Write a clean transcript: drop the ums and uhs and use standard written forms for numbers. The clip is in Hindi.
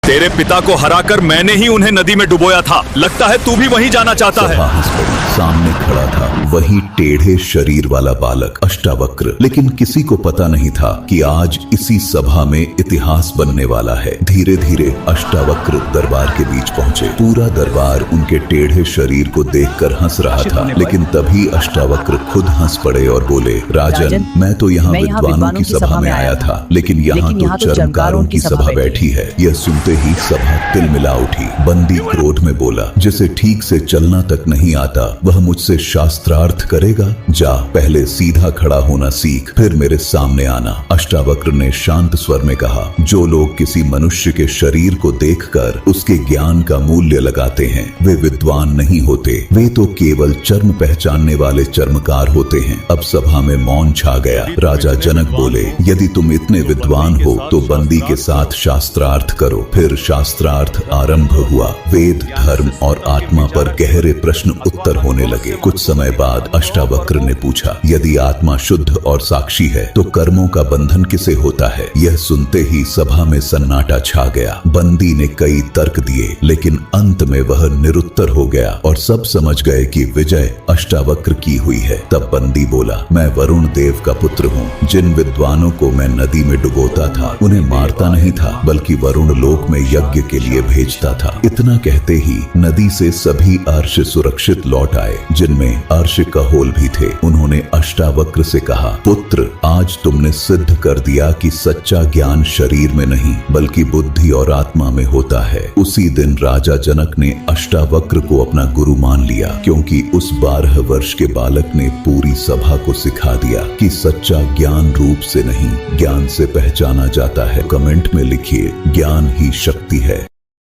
तेरे पिता को हराकर मैंने ही उन्हें नदी में डुबोया था। लगता है तू भी वहीं जाना चाहता है। सभा हंस पड़ी। सामने खड़ा था वही टेढ़े शरीर वाला बालक अष्टावक्र। लेकिन किसी को पता नहीं था कि आज इसी सभा में इतिहास बनने वाला है। धीरे धीरे अष्टावक्र दरबार के बीच पहुंचे। पूरा दरबार उनके टेढ़े शरीर को देखकर हंस रहा था। लेकिन तभी अष्टावक्र खुद हंस पड़े और बोले, राजन, मैं तो यहाँ विद्वानों की सभा में आया था, लेकिन यहाँ तो चर्मकारों की सभा बैठी है। यह सुनते ही सभा तिलमिला उठी। बंदी क्रोध में बोला, जिसे ठीक से चलना तक नहीं आता वह मुझसे शास्त्रार्थ करेगा? जा, पहले सीधा खड़ा होना सीख, फिर मेरे सामने आना। अष्टावक्र ने शांत स्वर में कहा, जो लोग किसी मनुष्य के शरीर को देखकर उसके ज्ञान का मूल्य लगाते हैं वे विद्वान नहीं होते, वे तो केवल चर्म पहचानने वाले चर्मकार होते हैं। अब सभा में मौन छा गया। राजा जनक बोले, यदि तुम इतने विद्वान हो तो बंदी के साथ शास्त्रार्थ करो। फिर शास्त्रार्थ आरंभ हुआ। वेद, धर्म और आत्मा पर गहरे प्रश्न उत्तर होने लगे। कुछ समय बाद अष्टावक्र ने पूछा, यदि आत्मा शुद्ध और साक्षी है तो कर्मों का बंधन किसे होता है? यह सुनते ही सभा में सन्नाटा छा गया। बंदी ने कई तर्क दिए, लेकिन अंत में वह निरुत्तर हो गया और सब समझ गए कि विजय अष्टावक्र की हुई है। तब बंदी बोला, मैं वरुण देव का पुत्र हूँ। जिन विद्वानों को मैं नदी में डुबोता था उन्हें मारता नहीं था, बल्कि वरुण लोक में यज्ञ के लिए भेजता था। इतना कहते ही नदी से सभी अर्श सुरक्षित लौट आए, जिनमें अर्श कहोल भी थे। उन्होंने अष्टावक्र से कहा, पुत्र, आज तुमने सिद्ध कर दिया कि सच्चा ज्ञान शरीर में नहीं बल्कि बुद्धि और आत्मा में होता है। उसी दिन राजा जनक ने अष्टावक्र को अपना गुरु मान लिया, क्योंकि उस 12 वर्ष के बालक ने पूरी सभा को सिखा दिया कि सच्चा ज्ञान रूप से नहीं, ज्ञान से पहचाना जाता है। कमेंट में लिखिए, ज्ञान ही शक्ति है।